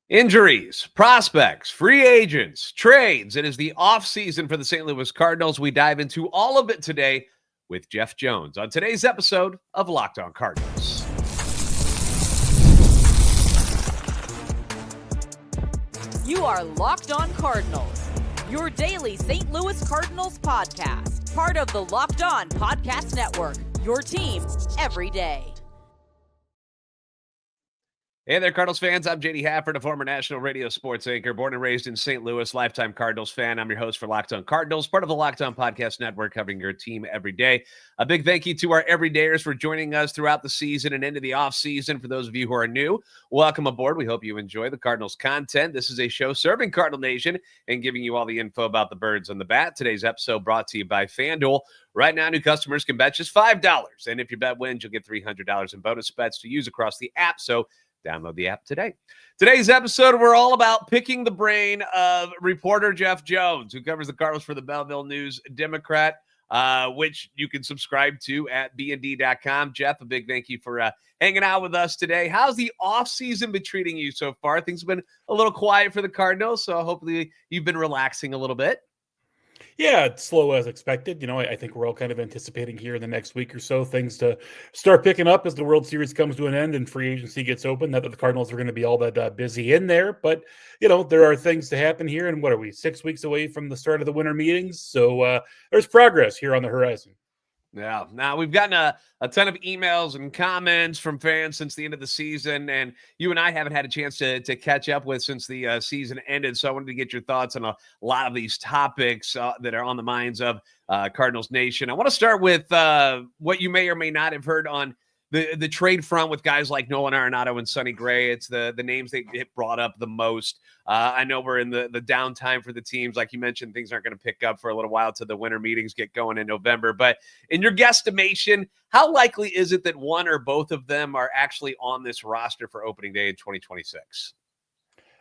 Injuries, prospects, free agents, trades. It is the offseason for the St. Louis Cardinals. We dive into all of it today with Jeff Jones on today's episode of Locked On Cardinals. You are Locked On Cardinals, your daily St. Louis Cardinals podcast, part of the Locked On Podcast Network, your team every day. Hey there, Cardinals fans. I'm JD Hafford, a former national radio sports anchor, born and raised in St. Louis, lifetime Cardinals fan. I'm your host for Locked On Cardinals, part of the Locked On Podcast Network, covering your team every day. A big thank you to our everydayers for joining us throughout the season and into the offseason. For those of you who are new, welcome aboard. We hope you enjoy the Cardinals content. This is a show serving Cardinal Nation and giving you all the info about the birds on the bat. Today's episode brought to you by FanDuel. Right now, new customers can bet just $5. And if your bet wins, you'll get $300 in bonus bets to use across the app. So download the app today. Today's episode, we're all about picking the brain of reporter Jeff Jones, who covers the Cardinals for the Belleville News Democrat, which you can subscribe to at bnd.com. Jeff, a big thank you for hanging out with us today. How's the offseason been treating you so far? Things have been a little quiet for the Cardinals, so hopefully you've been relaxing a little bit. Yeah, it's slow as expected. I think we're all kind of anticipating here in the next week or so things to start picking up as the World Series comes to an end and free agency gets open. Not that the Cardinals are going to be all that busy in there, but, there are things to happen here. And what are we, 6 weeks away from the start of the winter meetings? So there's progress here on the horizon. Yeah. Now, we've gotten a ton of emails and comments from fans since the end of the season, and you and I haven't had a chance to catch up with since the season ended. So I wanted to get your thoughts on a lot of these topics that are on the minds of Cardinals Nation. I want to start with what you may or may not have heard on the trade front with guys like Nolan Arenado and Sonny Gray. It's the names that get brought up the most. I know we're in the downtime for the teams. Like you mentioned, things aren't going to pick up for a little while till the winter meetings get going in November. But in your guesstimation, how likely is it that one or both of them are actually on this roster for opening day in 2026?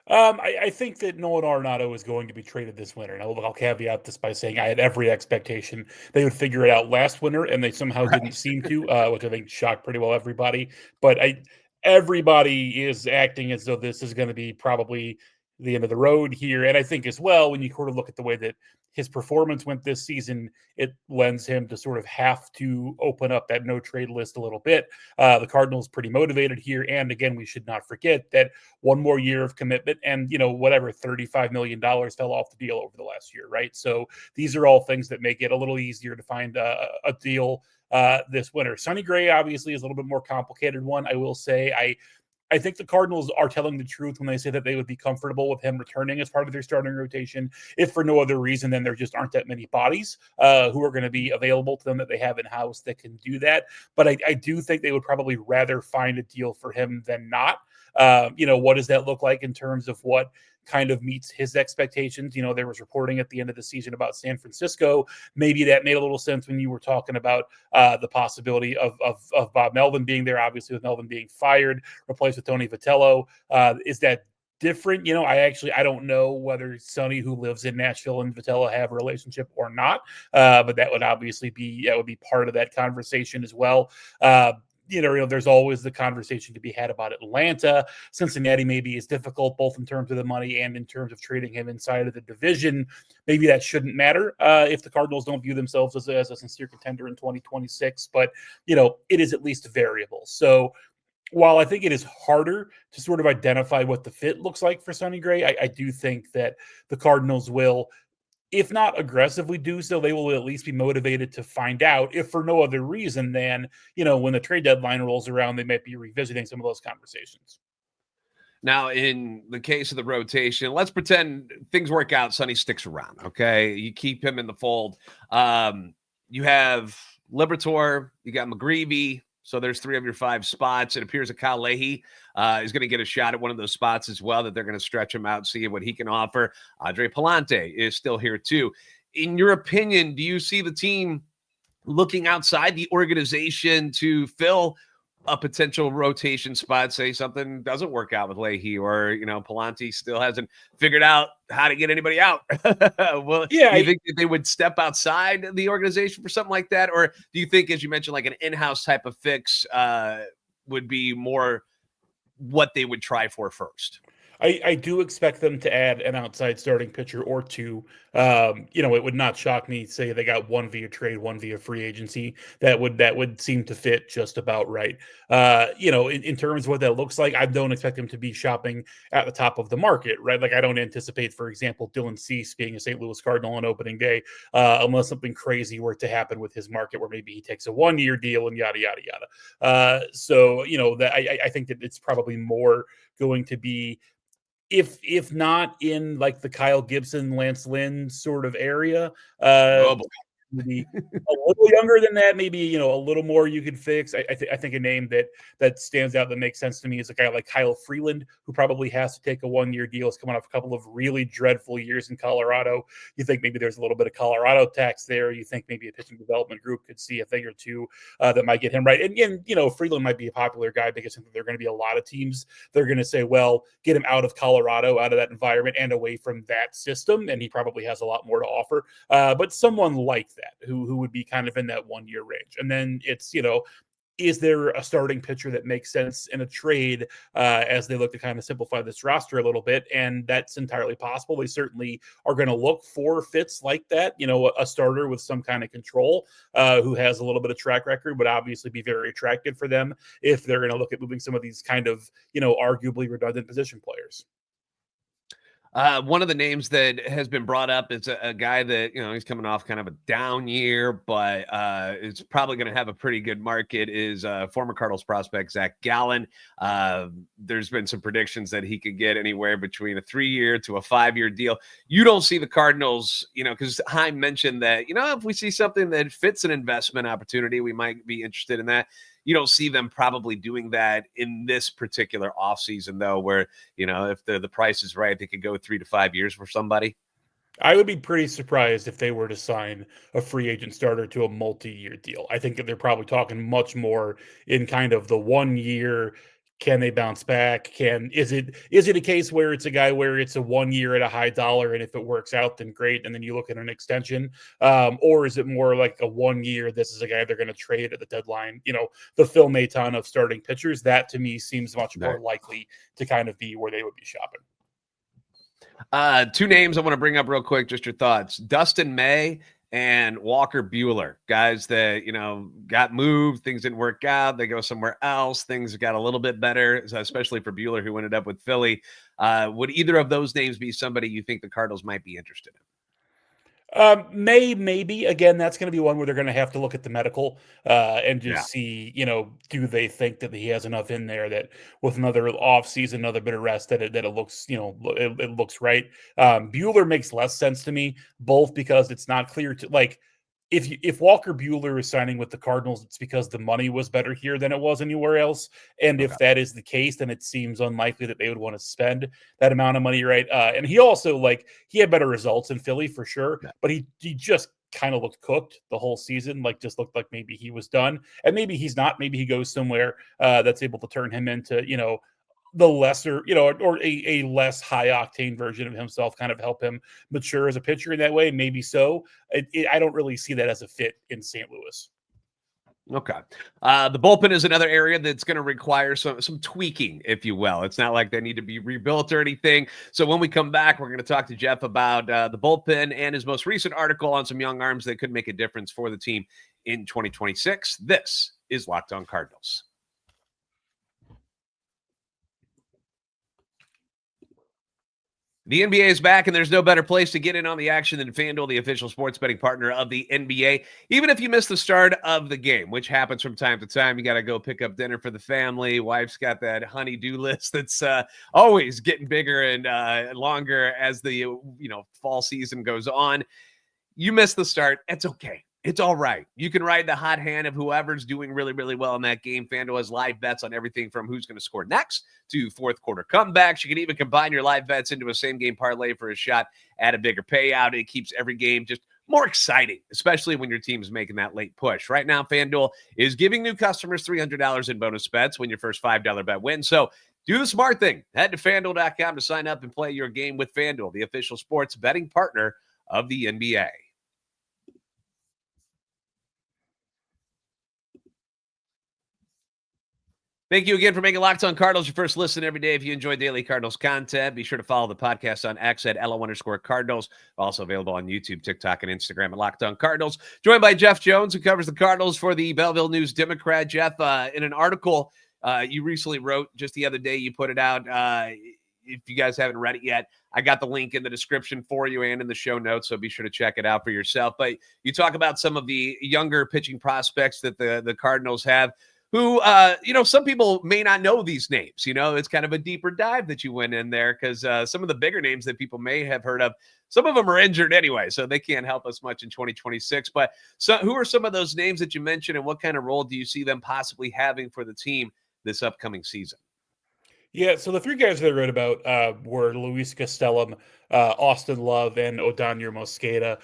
I think that Nolan Arenado is going to be traded this winter. And I'll caveat this by saying I had every expectation they would figure it out last winter, and they somehow didn't seem to, which I think shocked pretty well everybody. But everybody is acting as though this is going to be probably the end of the road here. And I think as well, when you sort of look at the way that his performance went this season, it lends him to sort of have to open up that no trade list a little bit. The Cardinals pretty motivated here. And again, we should not forget that one more year of commitment and, whatever, $35 million fell off the deal over the last year, right? So these are all things that make it a little easier to find a deal this winter. Sonny Gray obviously is a little bit more complicated one. I will say I think the Cardinals are telling the truth when they say that they would be comfortable with him returning as part of their starting rotation, if for no other reason than there just aren't that many bodies who are going to be available to them that they have in-house that can do that. But I do think they would probably rather find a deal for him than not. What does that look like in terms of what kind of meets his expectations? There was reporting at the end of the season about San Francisco. Maybe that made a little sense when you were talking about the possibility of Bob Melvin being there, obviously with Melvin being fired, replaced with Tony Vitello. Is that different? I don't know whether Sonny, who lives in Nashville, and Vitello have a relationship or not, but that would obviously be part of that conversation as well. There's always the conversation to be had about Atlanta. Cincinnati maybe is difficult, both in terms of the money and in terms of trading him inside of the division. Maybe that shouldn't matter if the Cardinals don't view themselves as a sincere contender in 2026. But, it is at least variable. So while I think it is harder to sort of identify what the fit looks like for Sonny Gray, I do think that the Cardinals will, if not aggressively do so, they will at least be motivated to find out, if for no other reason than, when the trade deadline rolls around, they might be revisiting some of those conversations. Now, in the case of the rotation, let's pretend things work out. Sonny sticks around, okay? You keep him in the fold. You have Liberatore, you got McGreevy, so there's 3 of your 5 spots. It appears that Kyle Leahy is going to get a shot at one of those spots as well, that they're going to stretch him out, see what he can offer. Andre Palante is still here too. In your opinion, do you see the team looking outside the organization to fill a potential rotation spot? Say something doesn't work out with Leahy, or, Palante still hasn't figured out how to get anybody out. Well, yeah, do you think that they would step outside the organization for something like that? Or do you think, as you mentioned, like an in-house type of fix would be more what they would try for first? I do expect them to add an outside starting pitcher or two. It would not shock me, say they got one via trade, one via free agency. That would seem to fit just about right. In terms of what that looks like, I don't expect them to be shopping at the top of the market, right? Like I don't anticipate, for example, Dylan Cease being a St. Louis Cardinal on opening day, unless something crazy were to happen with his market, where maybe he takes a 1-year deal and yada yada yada. That I think that it's probably more going to be, if not in like the Kyle Gibson, Lance Lynn sort of area, Oh boy. maybe a little younger than that, maybe a little more you could fix. I think a name that stands out that makes sense to me is a guy like Kyle Freeland, who probably has to take a 1-year deal. Is coming off a couple of really dreadful years in Colorado. You think maybe there's a little bit of Colorado tax there. You think maybe a pitching development group could see a thing or two that might get him right. And Freeland might be a popular guy because there are going to be a lot of teams that are going to say, well, get him out of Colorado, out of that environment, and away from that system. And he probably has a lot more to offer. But someone like that who would be kind of in that 1-year range. And then it's, is there a starting pitcher that makes sense in a trade as they look to kind of simplify this roster a little bit? And that's entirely possible. They certainly are going to look for fits like that. A starter with some kind of control who has a little bit of track record would obviously be very attractive for them if they're going to look at moving some of these kind of, arguably redundant position players. One of the names that has been brought up is a guy that, he's coming off kind of a down year, but is probably going to have a pretty good market, is former Cardinals prospect Zach Gallen. There's been some predictions that he could get anywhere between a 3-year to a 5-year deal. You don't see the Cardinals, because Heim mentioned that, if we see something that fits an investment opportunity, we might be interested in that. You don't see them probably doing that in this particular offseason, though, where, if the price is right, they could go 3 to 5 years for somebody. I would be pretty surprised if they were to sign a free agent starter to a multi-year deal. I think that they're probably talking much more in kind of the 1 year. Can they bounce back? Is it a case where it's a guy where it's a 1 year at a high dollar, and if it works out, then great, and then you look at an extension, or is it more like a 1 year? This is a guy they're going to trade at the deadline. The Phil Maton of starting pitchers. That to me seems much more likely to kind of be where they would be shopping. Two names I want to bring up real quick, just your thoughts. Dustin May and Walker Buehler, guys that, got moved, things didn't work out, they go somewhere else, things got a little bit better, especially for Buehler, who ended up with Philly. Would either of those names be somebody you think the Cardinals might be interested in? Maybe again, that's going to be one where they're going to have to look at the medical and just see, do they think that he has enough in there that with another off season, another bit of rest, that it looks, it looks right. Buehler makes less sense to me, both because it's not clear to like. If Walker Buehler is signing with the Cardinals, it's because the money was better here than it was anywhere else. And if that is the case, then it seems unlikely that they would want to spend that amount of money, right? And he also he had better results in Philly for sure, but he just kind of looked cooked the whole season, just looked like maybe he was done. And maybe he's not. Maybe he goes somewhere that's able to turn him into, the lesser, or a less high octane version of himself, kind of help him mature as a pitcher in that way. Maybe so. I don't really see that as a fit in St. Louis. Okay. The bullpen is another area that's going to require some tweaking, if you will. It's not like they need to be rebuilt or anything. So when we come back, we're going to talk to Jeff about the bullpen and his most recent article on some young arms that could make a difference for the team in 2026. This is Locked On Cardinals. The NBA is back, and there's no better place to get in on the action than FanDuel, the official sports betting partner of the NBA. Even if you miss the start of the game, which happens from time to time, you got to go pick up dinner for the family. Wife's got that honey-do list that's always getting bigger and longer as the fall season goes on. You miss the start, it's okay. It's all right. You can ride the hot hand of whoever's doing really, really well in that game. FanDuel has live bets on everything from who's going to score next to fourth quarter comebacks. You can even combine your live bets into a same-game parlay for a shot at a bigger payout. It keeps every game just more exciting, especially when your team's making that late push. Right now, FanDuel is giving new customers $300 in bonus bets when your first $5 bet wins. So do the smart thing. Head to FanDuel.com to sign up and play your game with FanDuel, the official sports betting partner of the NBA. Thank you again for making Locked On Cardinals your first listen every day. If you enjoy daily Cardinals content, be sure to follow the podcast on X at LO_Cardinals. Also available on YouTube, TikTok, and Instagram at Locked On Cardinals. Joined by Jeff Jones, who covers the Cardinals for the Belleville News Democrat. Jeff, in an article you recently wrote just the other day, you put it out. If you guys haven't read it yet, I got the link in the description for you and in the show notes, so be sure to check it out for yourself. But you talk about some of the younger pitching prospects that the Cardinals have, who, some people may not know these names. It's kind of a deeper dive that you went in there, because some of the bigger names that people may have heard of, some of them are injured anyway, so they can't help us much in 2026. But who are some of those names that you mentioned, and what kind of role do you see them possibly having for the team this upcoming season? Yeah, so the three guys that I wrote about were Luis Gastelum, Austin Love, and Yadier Mosqueda.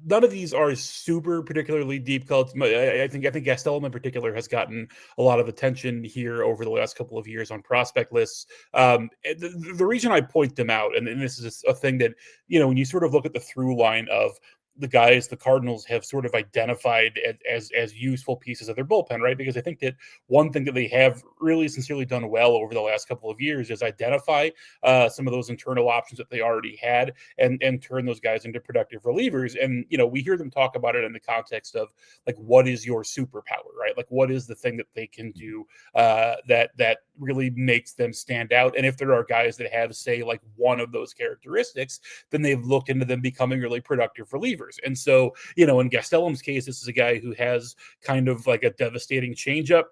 None of these are super particularly deep cuts. I think Gastelum in particular has gotten a lot of attention here over the last couple of years on prospect lists. The reason I point them out, and this is a thing that, when you sort of look at the through line of the guys the Cardinals have sort of identified as useful pieces of their bullpen, right? Because I think that one thing that they have really sincerely done well over the last couple of years is identify some of those internal options that they already had and turn those guys into productive relievers. And, we hear them talk about it in the context of, like, what is your superpower, right? Like, what is the thing that they can do that really makes them stand out? And if there are guys that have, say, like one of those characteristics, then they've looked into them becoming really productive relievers. And so, in Gastelum's case, this is a guy who has kind of like a devastating changeup,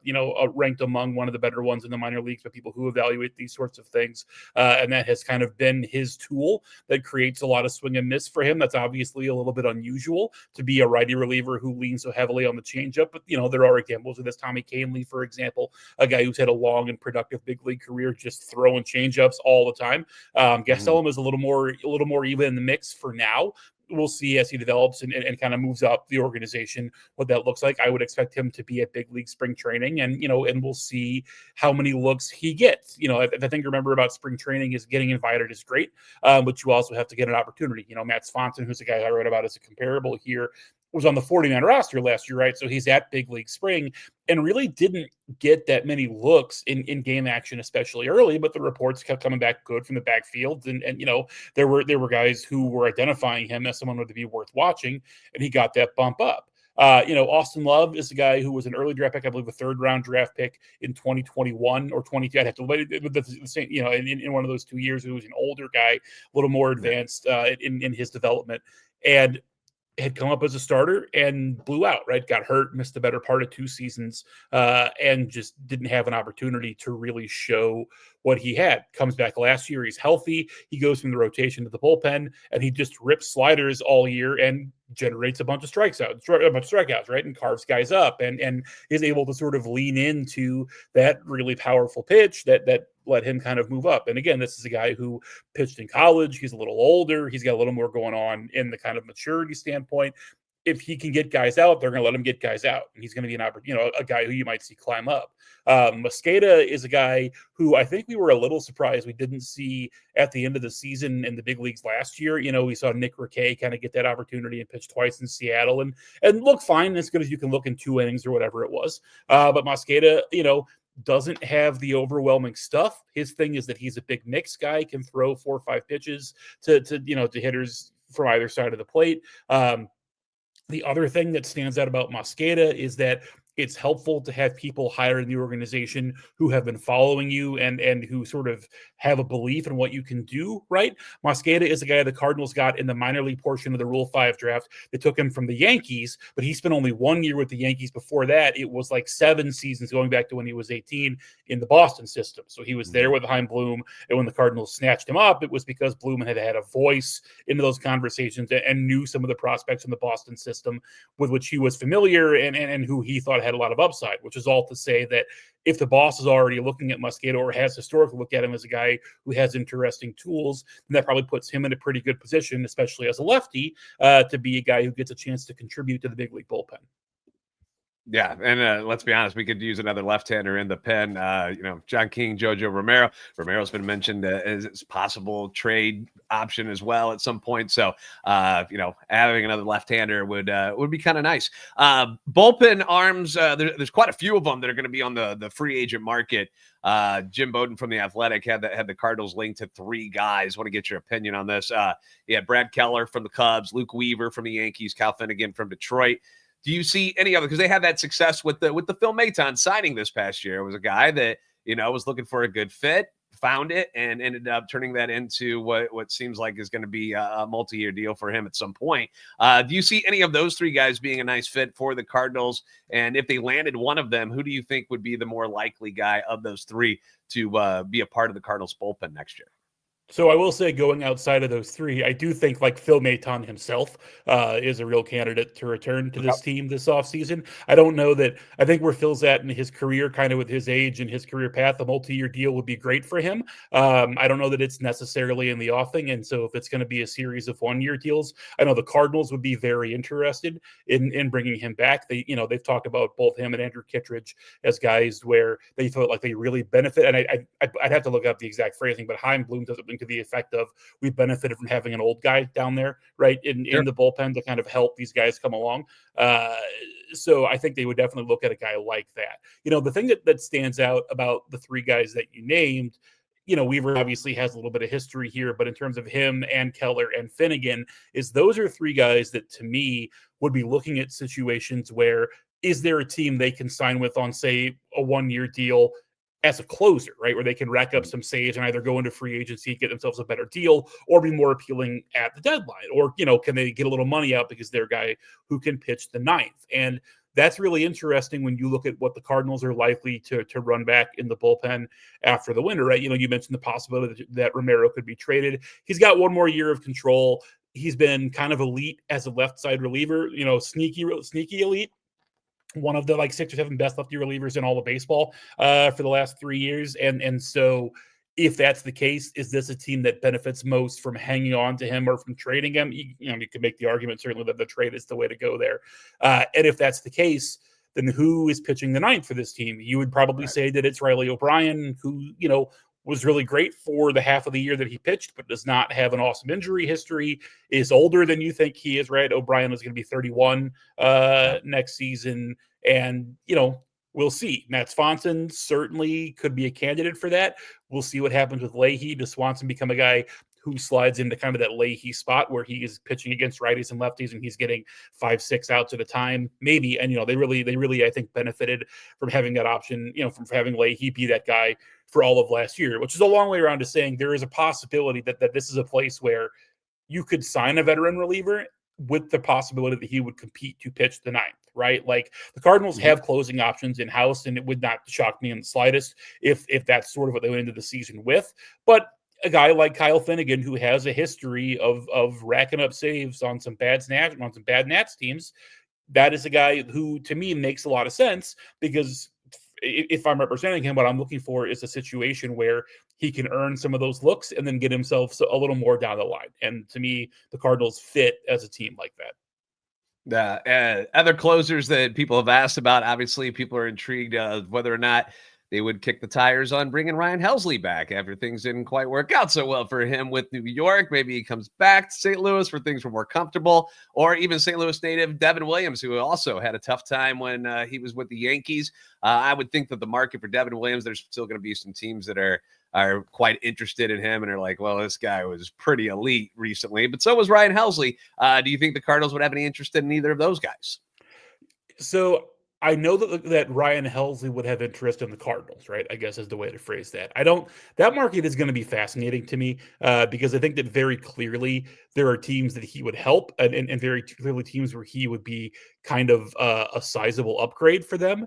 ranked among one of the better ones in the minor leagues by people who evaluate these sorts of things. And that has kind of been his tool that creates a lot of swing and miss for him. That's obviously a little bit unusual to be a righty reliever who leans so heavily on the changeup. But, there are examples of this. Tommy Kahnle, for example, a guy who's had a long and productive big league career just throwing changeups all the time. Gastelum is a little more even in the mix for now. We'll see as he develops and kind of moves up the organization what that looks like. I would expect him to be at big league spring training, and we'll see how many looks he gets. The thing to remember about spring training is getting invited is great, but you also have to get an opportunity. Matt Swanson, who's a guy I wrote about as a comparable here, was on the 40-man roster last year, right? So he's at big league spring and really didn't get that many looks in game action, especially early, but the reports kept coming back good from the backfield. And there were guys who were identifying him as someone to be worth watching, and he got that bump up. Austin Love is a guy who was an early draft pick, I believe a third-round draft pick in 2021 or 22. I'd have to look at the same, in one of those 2 years. He was an older guy, a little more advanced in his development, and had come up as a starter and blew out, right? Got hurt, missed the better part of 2 seasons, and just didn't have an opportunity to really show what he had. Comes back last year, he's healthy, he goes from the rotation to the bullpen, and he just rips sliders all year and generates a bunch of strikeouts, right? And carves guys up and is able to sort of lean into that really powerful pitch that let him kind of move up. And again, this is a guy who pitched in college. He's a little older. He's got a little more going on in the kind of maturity standpoint. If he can get guys out, they're going to let him get guys out. And he's going to be a guy who you might see climb up. Mosqueda is a guy who I think we were a little surprised we didn't see at the end of the season in the big leagues last year. We saw Nick Rickey kind of get that opportunity and pitch twice in Seattle and look fine, as good as you can look in 2 innings or whatever it was. But Mosqueda, doesn't have the overwhelming stuff. His thing is that he's a big mix guy, can throw 4 or 5 pitches to hitters from either side of the plate. The other thing that stands out about Mosqueda is that it's helpful to have people higher in the organization who have been following you and who sort of have a belief in what you can do, right? Mosqueda is a guy the Cardinals got in the minor league portion of the Rule 5 draft. They took him from the Yankees, but he spent only 1 year with the Yankees. Before that, it was like 7 seasons going back to when he was 18 in the Boston system. So he was there with Chaim Bloom, and when the Cardinals snatched him up, it was because Bloom had a voice into those conversations and knew some of the prospects in the Boston system with which he was familiar and who he thought had a lot of upside, which is all to say that if the boss is already looking at Mosqueda or has historically looked at him as a guy who has interesting tools, then that probably puts him in a pretty good position, especially as a lefty, to be a guy who gets a chance to contribute to the big league bullpen. Yeah, and let's be honest, we could use another left-hander in the pen. John King, Jojo Romero. Romero's been mentioned as a possible trade option as well at some point. So, having another left-hander would be kind of nice. Bullpen arms. There's quite a few of them that are going to be on the free agent market. Jim Bowden from the Athletic had the Cardinals linked to 3 guys. Want to get your opinion on this? Brad Keller from the Cubs, Luke Weaver from the Yankees, Kyle Finnegan from Detroit. Do you see any other? Because they had that success with the Phil Maton signing this past year. It was a guy that was looking for a good fit, found it, and ended up turning that into what seems like is going to be a multi-year deal for him at some point. Do you see any of those 3 guys being a nice fit for the Cardinals? And if they landed one of them, who do you think would be the more likely guy of those 3 to be a part of the Cardinals bullpen next year? So I will say, going outside of those 3, I do think like Phil Maton himself is a real candidate to return to this team this offseason. I don't know that – I think where Phil's at in his career, kind of with his age and his career path, a multi-year deal would be great for him. I don't know that it's necessarily in the offing, and so if it's going to be a series of one-year deals, I know the Cardinals would be very interested in bringing him back. They've talked about both him and Andrew Kittredge as guys where they felt like they really benefit. And I'd have to look up the exact phrasing, but Chaim Bloom does something to the effect of, we benefited from having an old guy down there, right, in the bullpen to kind of help these guys come along. So I think they would definitely look at a guy like that. The thing that stands out about the 3 guys that you named, Weaver obviously has a little bit of history here, but in terms of him and Keller and Finnegan, is those are 3 guys that to me would be looking at situations where, is there a team they can sign with on, say, a one-year deal as a closer, right, where they can rack up some saves and either go into free agency, get themselves a better deal, or be more appealing at the deadline? Or, can they get a little money out because they're a guy who can pitch the 9th? And that's really interesting when you look at what the Cardinals are likely to run back in the bullpen after the winter, right? You mentioned the possibility that Romero could be traded. He's got one more year of control. He's been kind of elite as a left side reliever, sneaky elite. One of the 6 or 7 best lefty relievers in all of baseball for the last 3 years. And so if that's the case, is this a team that benefits most from hanging on to him or from trading him? You could make the argument certainly that the trade is the way to go there. And if that's the case, then who is pitching the 9th for this team? You would probably say that it's Riley O'Brien, who, was really great for the half of the year that he pitched, but does not have an awesome injury history, is older than you think he is, right? O'Brien is going to be 31 next season. And, we'll see. Matt Swanson certainly could be a candidate for that. We'll see what happens with Leahy. Does Swanson become a guy who slides into kind of that Leahy spot where he is pitching against righties and lefties and he's getting 5-6 outs at a time? Maybe. And, they really, I think, benefited from having that option, from having Leahy be that guy for all of last year, which is a long way around to saying there is a possibility that this is a place where you could sign a veteran reliever with the possibility that he would compete to pitch the 9th, right? Like, the Cardinals have closing options in-house, and it would not shock me in the slightest if that's sort of what they went into the season with. But a guy like Kyle Finnegan, who has a history of racking up saves on some bad Nats teams, that is a guy who, to me, makes a lot of sense, because if I'm representing him, what I'm looking for is a situation where he can earn some of those looks and then get himself a little more down the line. And to me, the Cardinals fit as a team like that. Other closers that people have asked about, obviously people are intrigued whether or not they would kick the tires on bringing Ryan Helsley back after things didn't quite work out so well for him with New York. Maybe he comes back to St. Louis where things were more comfortable, or even St. Louis native Devin Williams, who also had a tough time when he was with the Yankees. I would think that the market for Devin Williams, there's still going to be some teams that are quite interested in him and are like, well, this guy was pretty elite recently, but so was Ryan Helsley. Do you think the Cardinals would have any interest in either of those guys? So I know that Ryan Helsley would have interest in the Cardinals, right? I guess is the way to phrase that. That market is going to be fascinating to me because I think that very clearly there are teams that he would help and very clearly teams where he would be kind of a sizable upgrade for them.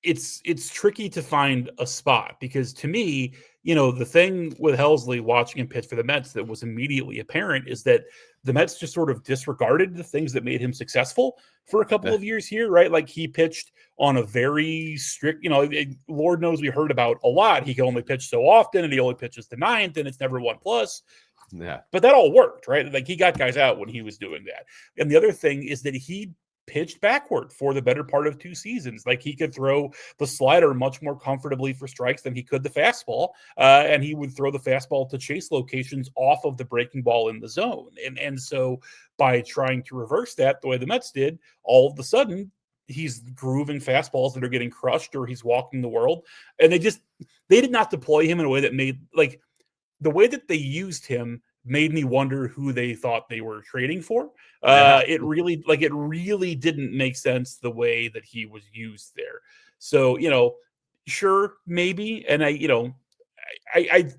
It's tricky to find a spot because, to me, the thing with Helsley watching him pitch for the Mets that was immediately apparent is that the Mets just sort of disregarded the things that made him successful for a couple of years here, right? Like, he pitched on a very strict, Lord knows we heard about a lot. He can only pitch so often and he only pitches the 9th and it's never 1+. Yeah. But that all worked, right? Like, he got guys out when he was doing that. And the other thing is that he pitched backward for the better part of 2 seasons. Like, he could throw the slider much more comfortably for strikes than he could the fastball, and he would throw the fastball to chase locations off of the breaking ball in the zone. And so by trying to reverse that the way the Mets did, all of a sudden he's grooving fastballs that are getting crushed, or he's walking the world. And they did not deploy him in a way that made, like, the way that they used him made me wonder who they thought they were trading for. It really didn't make sense the way that he was used there. So, sure, maybe. And I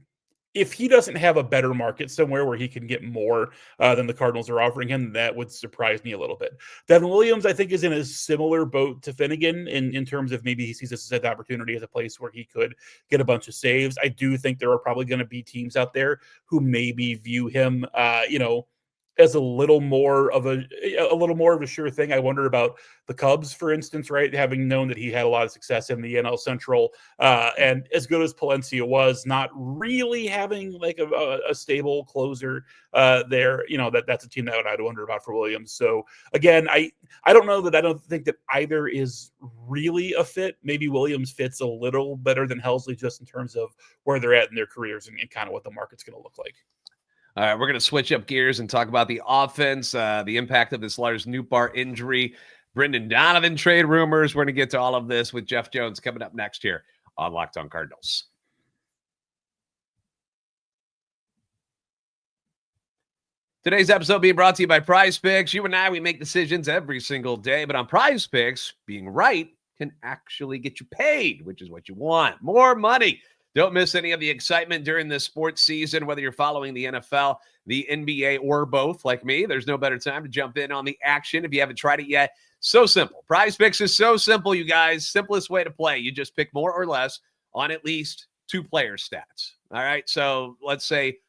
if he doesn't have a better market somewhere where he can get more than the Cardinals are offering him, that would surprise me a little bit. Devin Williams, I think, is in a similar boat to Finnegan in terms of maybe he sees this as an opportunity as a place where he could get a bunch of saves. I do think there are probably going to be teams out there who maybe view him, as a little more of a sure thing. I wonder about the Cubs, for instance, right? Having known that he had a lot of success in the NL Central, and as good as Palencia was, not really having like a stable closer there. That's a team that I'd wonder about for Williams. So again, I don't know that I don't think that either is really a fit. Maybe Williams fits a little better than Helsley just in terms of where they're at in their careers and kind of what the market's going to look like. All right, we're going to switch up gears and talk about the offense, the impact of this Lars Nootbaar injury, Brendan Donovan trade rumors. We're going to get to all of this with Jeff Jones coming up next here on Locked On Cardinals. Today's episode being brought to you by Prize Picks. You and I, we make decisions every single day, but on Prize Picks, being right can actually get you paid, which is what you want. More money. Don't miss any of the excitement during this sports season, whether you're following the NFL, the NBA, or both like me. There's no better time to jump in on the action if you haven't tried it yet. So simple. Prize Picks is so simple, you guys. Simplest way to play. You just pick more or less on at least 2 player stats. All right, so let's say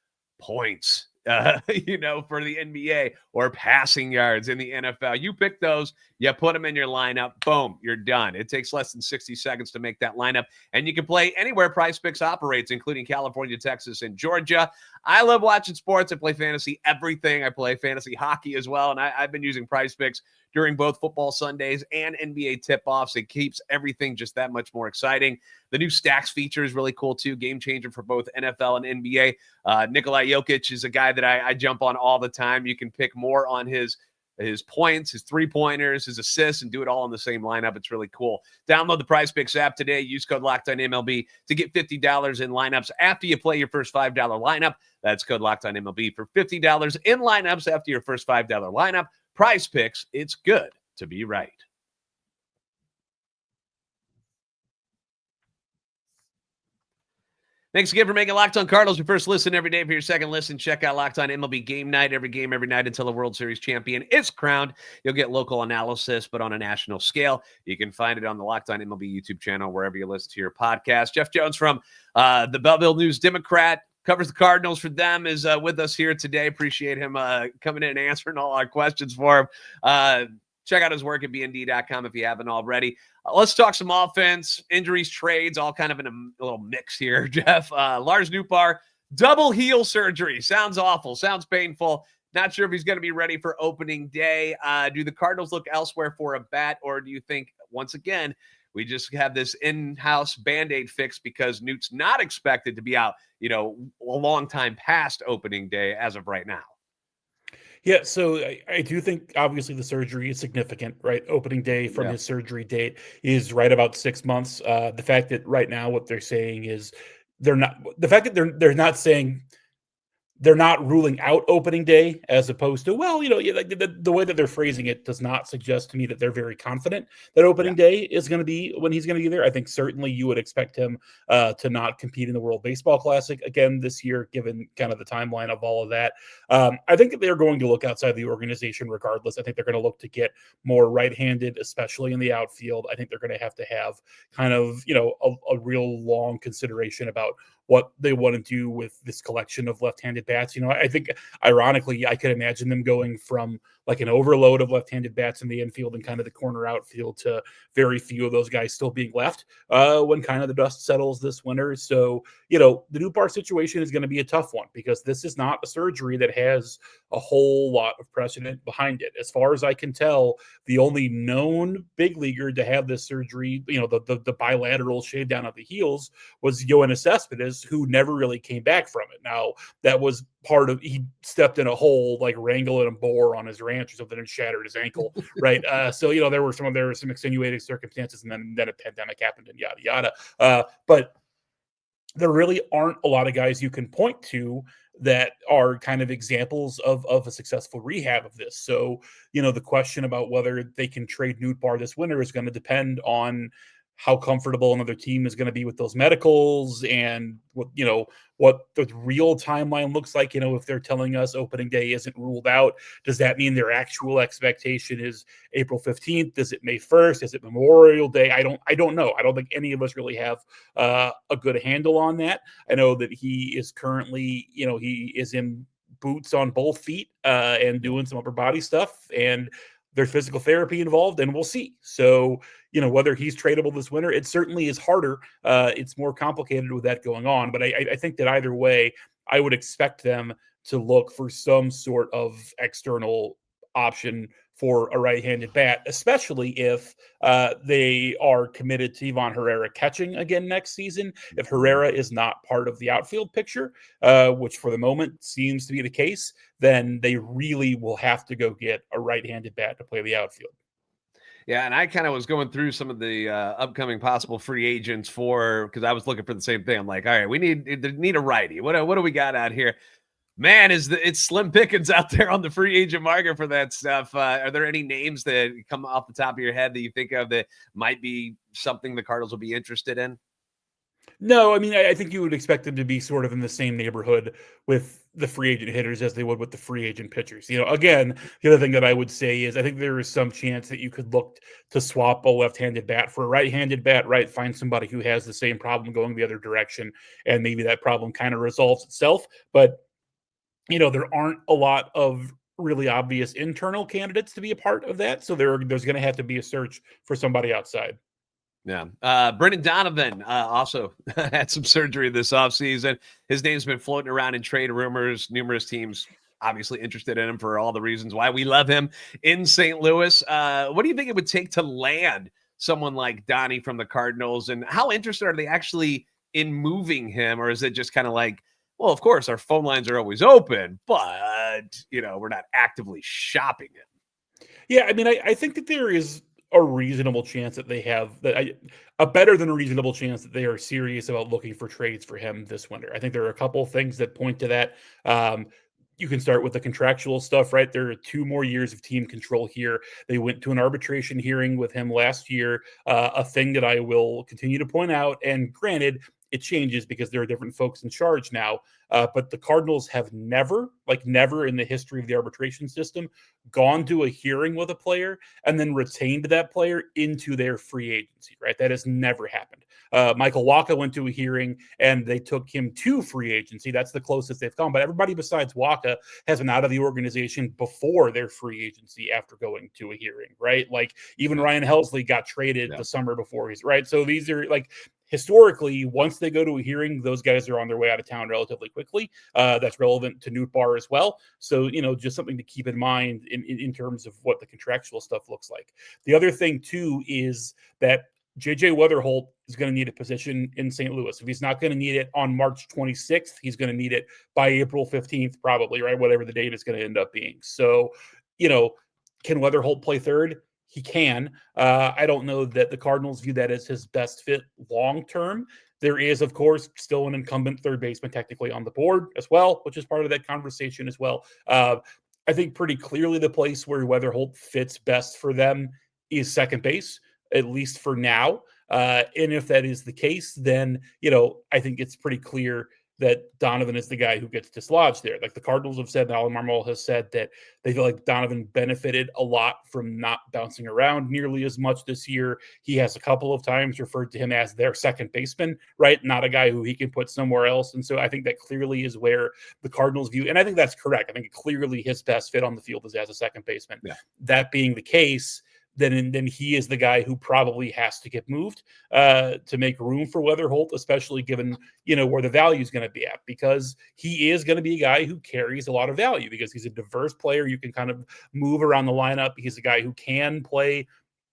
points, for the NBA, or passing yards in the NFL. You pick those, you put them in your lineup, boom, you're done. It takes less than 60 seconds to make that lineup, and you can play anywhere Prize Picks operates, including California, Texas, and Georgia. I love watching sports. I play fantasy everything. I play fantasy hockey as well, and I've been using Prize Picks during both football Sundays and NBA tip-offs. It keeps everything just that much more exciting. The new stacks feature is really cool too. Game changer for both NFL and NBA. Nikola Jokic is a guy that I jump on all the time. You can pick more on his points, his 3-pointers, his assists, and do it all in the same lineup. It's really cool. Download the Prize Picks app today. Use code LOCKEDONMLB to get $50 in lineups after you play your first $5 lineup. That's code LOCKEDONMLB for $50 in lineups after your first $5 lineup. Prize Picks, it's good to be right. Thanks again for making Locked On Cardinals your first listen every day. For your second listen, check out Locked On MLB Game Night. Every game, every night until a World Series champion is crowned. You'll get local analysis, but on a national scale. You can find it on the Locked On MLB YouTube channel, wherever you listen to your podcast. Jeff Jones from the Belleville News Democrat, covers the Cardinals for them, is with us here today. Appreciate him coming in and answering all our questions for him. Check out his work at bnd.com if you haven't already. Let's talk some offense, injuries, trades, all kind of in a little mix here, Jeff. Lars Nootbaar, double heel surgery. Sounds awful. Sounds painful. Not sure if he's going to be ready for opening day. Do the Cardinals look elsewhere for a bat, or do you think, once again, we just have this in-house Band-Aid fix because Noot's not expected to be out, a long time past opening day as of right now? Yeah, so I do think obviously the surgery is significant, right? Opening day from his surgery date is right about 6 months. The fact that right now what they're saying is they're not saying they're not ruling out opening day, as opposed to, the way that they're phrasing it does not suggest to me that they're very confident that opening day is going to be when he's going to be there. I think certainly you would expect him to not compete in the World Baseball Classic again this year, given kind of the timeline of all of that. I think that they're going to look outside the organization regardless. I think they're going to look to get more right-handed, especially in the outfield. I think they're going to have kind of, a real long consideration about what they want to do with this collection of left-handed bats. I think, ironically, I could imagine them going from like an overload of left-handed bats in the infield and kind of the corner outfield to very few of those guys still being left when kind of the dust settles this winter. So, the Nootbaar situation is going to be a tough one because this is not a surgery that has a whole lot of precedent behind it. As far as I can tell, the only known big leaguer to have this surgery, the bilateral shave down of the heels, was Yoenis Cespedes, who never really came back from it. Now, that was part of, he stepped in a hole like wrangling a boar on his ranch or something and shattered his ankle, right? So, there were some extenuating circumstances, and then a pandemic happened and yada, yada. But there really aren't a lot of guys you can point to that are kind of examples of a successful rehab of this. So, the question about whether they can trade Nootbaar this winter is going to depend on how comfortable another team is going to be with those medicals and what the real timeline looks like. If they're telling us opening day isn't ruled out, does that mean their actual expectation is April 15th? Is it May 1st? Is it Memorial Day? I don't know. I don't think any of us really have a good handle on that. I know that he is currently, he is in boots on both feet and doing some upper body stuff, and there's physical therapy involved, and we'll see. So, whether he's tradable this winter, it certainly is harder. It's more complicated with that going on. But I think that either way, I would expect them to look for some sort of external option for a right-handed bat, especially if they are committed to Ivan Herrera catching again next season. If Herrera is not part of the outfield picture, which for the moment seems to be the case, then they really will have to go get a right-handed bat to play the outfield. Yeah, and I kind of was going through some of the upcoming possible free agents because I was looking for the same thing. I'm like, all right, we need a righty. What do we got out here? Man, it's slim pickings out there on the free agent market for that stuff. Are there any names that come off the top of your head that you think of that might be something the Cardinals will be interested in? No, I mean, I think you would expect them to be sort of in the same neighborhood with the free agent hitters as they would with the free agent pitchers. Again, the other thing that I would say is I think there is some chance that you could look to swap a left-handed bat for a right-handed bat, right? Find somebody who has the same problem going the other direction, and maybe that problem kind of resolves itself. But, there aren't a lot of really obvious internal candidates to be a part of that. So there's going to have to be a search for somebody outside. Yeah. Brendan Donovan also had some surgery this offseason. His name's been floating around in trade rumors. Numerous teams obviously interested in him for all the reasons why we love him in St. Louis. What do you think it would take to land someone like Donnie from the Cardinals? And how interested are they actually in moving him? Or is it just kind of like, well, of course, our phone lines are always open, but, we're not actively shopping him? Yeah, I mean, I think that there is a reasonable chance that they have a better than a reasonable chance that they are serious about looking for trades for him this winter. I think there are a couple of things that point to that. You can start with the contractual stuff, right? There are 2 more years of team control here. They went to an arbitration hearing with him last year, a thing that I will continue to point out. And granted, it changes because there are different folks in charge now. But the Cardinals have never in the history of the arbitration system, gone to a hearing with a player and then retained that player into their free agency, right? That has never happened. Michael Wacha went to a hearing and they took him to free agency. That's the closest they've come. But everybody besides Wacha has been out of the organization before their free agency after going to a hearing, right? Like even Ryan Helsley got traded the summer before he's right. So these are like, historically, once they go to a hearing, those guys are on their way out of town relatively quickly. That's relevant to Nootbaar as well. So, just something to keep in mind in terms of what the contractual stuff looks like. The other thing, too, is that JJ Wetherholt is going to need a position in St. Louis. If he's not going to need it on March 26th, he's going to need it by April 15th, probably, right? Whatever the date is going to end up being. So, can Wetherholt play third? He can. I don't know that the Cardinals view that as his best fit long-term. There is, of course, still an incumbent third baseman technically on the board as well, which is part of that conversation as well. I think pretty clearly the place where Wetherholt fits best for them is second base, at least for now. And if that is the case, then, I think it's pretty clear that Donovan is the guy who gets dislodged there. Like the Cardinals have said, Nolan Arenado has said that they feel like Donovan benefited a lot from not bouncing around nearly as much this year. He has a couple of times referred to him as their second baseman, right? Not a guy who he can put somewhere else. And so I think that clearly is where the Cardinals view, and I think that's correct. I think clearly his best fit on the field is as a second baseman. Yeah. That being the case, then he is the guy who probably has to get moved to make room for Wetherholt, especially given, where the value is going to be at, because he is going to be a guy who carries a lot of value because he's a diverse player. You can kind of move around the lineup. He's a guy who can play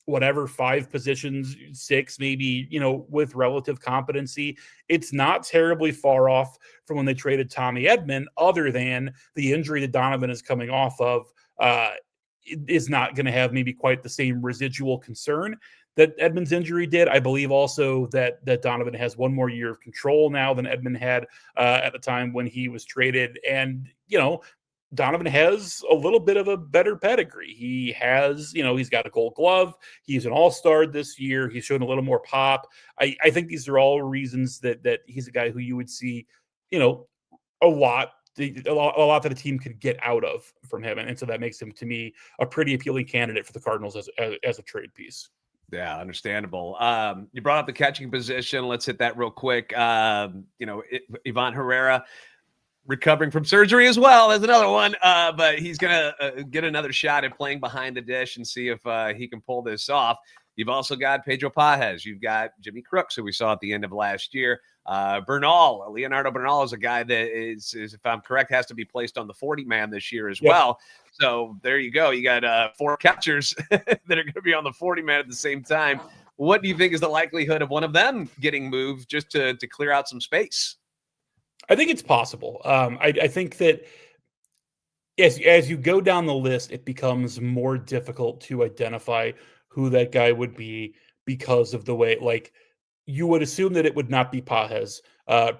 whatever 5 positions, 6 maybe, with relative competency. It's not terribly far off from when they traded Tommy Edman, other than the injury that Donovan is coming off of is not going to have maybe quite the same residual concern that Edman's injury did. I believe also that Donovan has 1 more year of control now than Edman had at the time when he was traded. And, Donovan has a little bit of a better pedigree. He has, he's got a Gold Glove. He's an all-star this year. He's shown a little more pop. I think these are all reasons that he's a guy who you would see, a lot that a team could get out of from him. And so that makes him, to me, a pretty appealing candidate for the Cardinals as a trade piece. Yeah, understandable. You brought up the catching position. Let's hit that real quick. Ivan Herrera recovering from surgery as well as another one, but he's going to get another shot at playing behind the dish and see if he can pull this off. You've also got Pedro Pages. You've got Jimmy Crooks, who we saw at the end of last year. Leonardo Bernal is a guy that is, if I'm correct, has to be placed on the 40-man this year as well. So there you go. You got 4 catchers that are going to be on the 40-man at the same time. What do you think is the likelihood of one of them getting moved just to clear out some space? I think it's possible. I think that as you go down the list, it becomes more difficult to identify who that guy would be because of the way, you would assume that it would not be Pages,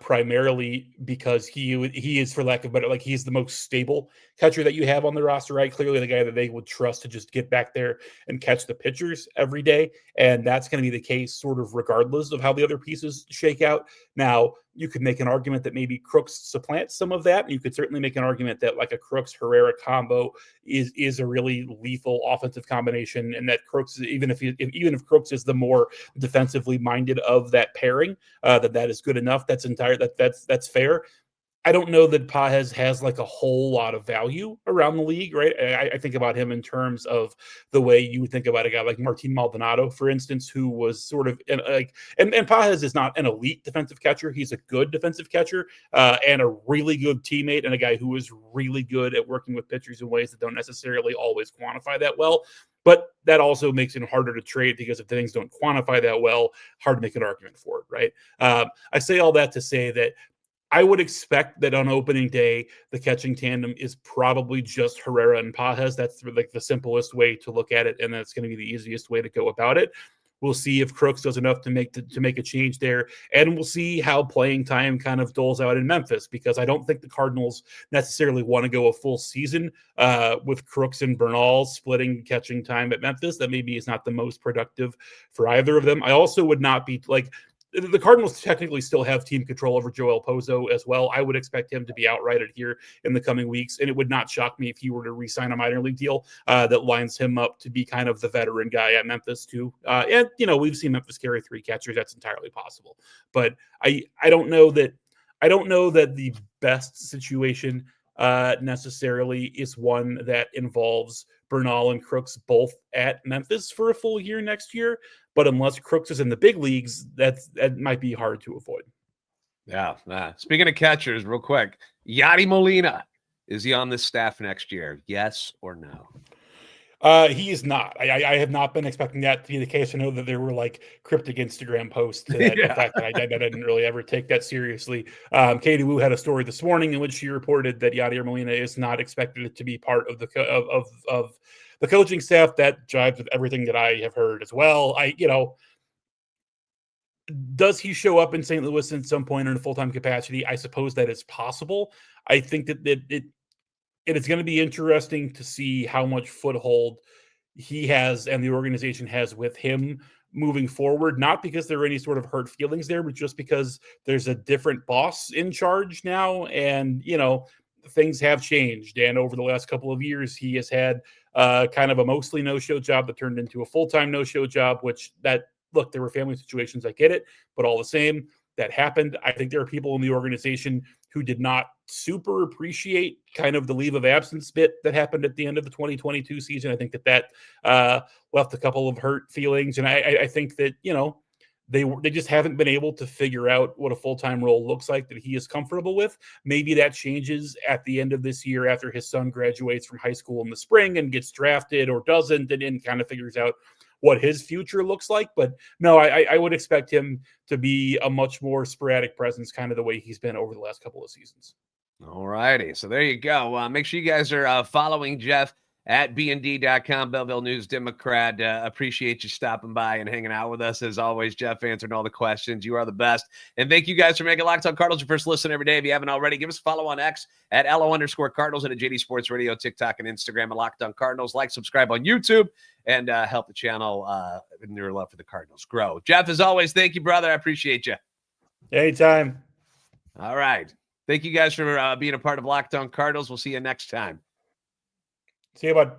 primarily because he is, for lack of better, he's the most stable catcher that you have on the roster, right? Clearly the guy that they would trust to just get back there and catch the pitchers every day. And that's going to be the case sort of regardless of how the other pieces shake out. Now, you could make an argument that maybe Crooks supplants some of that. You could certainly make an argument that a Crooks-Herrera combo is a really lethal offensive combination, and that Crooks, even if Crooks is the more defensively minded of that pairing, that is good enough. That's fair. I don't know that Pages has a whole lot of value around the league, right? I think about him in terms of the way you would think about a guy like Martin Maldonado, for instance, who was sort of and Pages is not an elite defensive catcher. He's a good defensive catcher and a really good teammate, and a guy who is really good at working with pitchers in ways that don't necessarily always quantify that well. But that also makes it harder to trade because if things don't quantify that well, hard to make an argument for it, right? I say all that to say that I would expect that on opening day, the catching tandem is probably just Herrera and Pages. That's the simplest way to look at it, and that's going to be the easiest way to go about it. We'll see if Crooks does enough to make a change there, and we'll see how playing time kind of doles out in Memphis, because I don't think the Cardinals necessarily want to go a full season with Crooks and Bernal splitting catching time at Memphis. That maybe is not the most productive for either of them. I also would not be the Cardinals technically still have team control over Joel Pozo as well. I would expect him to be outrighted here in the coming weeks, and it would not shock me if he were to re-sign a minor league deal that lines him up to be kind of the veteran guy at Memphis too. And we've seen Memphis carry 3 catchers. That's entirely possible. But I don't know that the best situation necessarily is one that involves Bernal and Crooks both at Memphis for a full year next year. But unless Crooks is in the big leagues, that might be hard to avoid. Yeah. Speaking of catchers, real quick, Yadier Molina, is he on this staff next year? Yes or no? He is not. I have not been expecting that to be the case. I know that there were cryptic Instagram posts to that fact that I didn't really ever take that seriously. Katie Wu had a story this morning in which she reported that Yadier Molina is not expected to be part of the coaching staff. That jives with everything that I have heard as well. Does he show up in St. Louis at some point in a full-time capacity? I suppose that is possible. I think that it is going to be interesting to see how much foothold he has and the organization has with him moving forward, not because there are any sort of hurt feelings there, but just because there's a different boss in charge now. And, things have changed. And over the last couple of years, he has had kind of a mostly no-show job that turned into a full-time no-show job, look, there were family situations. I get it, but all the same, that happened. I think there are people in the organization who did not super appreciate kind of the leave of absence bit that happened at the end of the 2022 season. I think that left a couple of hurt feelings. And I think that, they just haven't been able to figure out what a full-time role looks like that he is comfortable with. Maybe that changes at the end of this year after his son graduates from high school in the spring and gets drafted or doesn't, and then kind of figures out what his future looks like. But no, I would expect him to be a much more sporadic presence, kind of the way he's been over the last couple of seasons. All righty. So there you go. Make sure you guys are following Jeff at bnd.com, Belleville News Democrat. Appreciate you stopping by and hanging out with us. As always, Jeff answering all the questions. You are the best. And thank you guys for making Locked On Cardinals your first listen every day. If you haven't already, give us a follow on X at @LO_Cardinals and at JD Sports Radio, TikTok, and Instagram at Locked On Cardinals. Like, subscribe on YouTube, and help the channel in your love for the Cardinals grow. Jeff, as always, thank you, brother. I appreciate you. Anytime. All right. Thank you guys for being a part of Locked On Cardinals. We'll see you next time. See you, bud.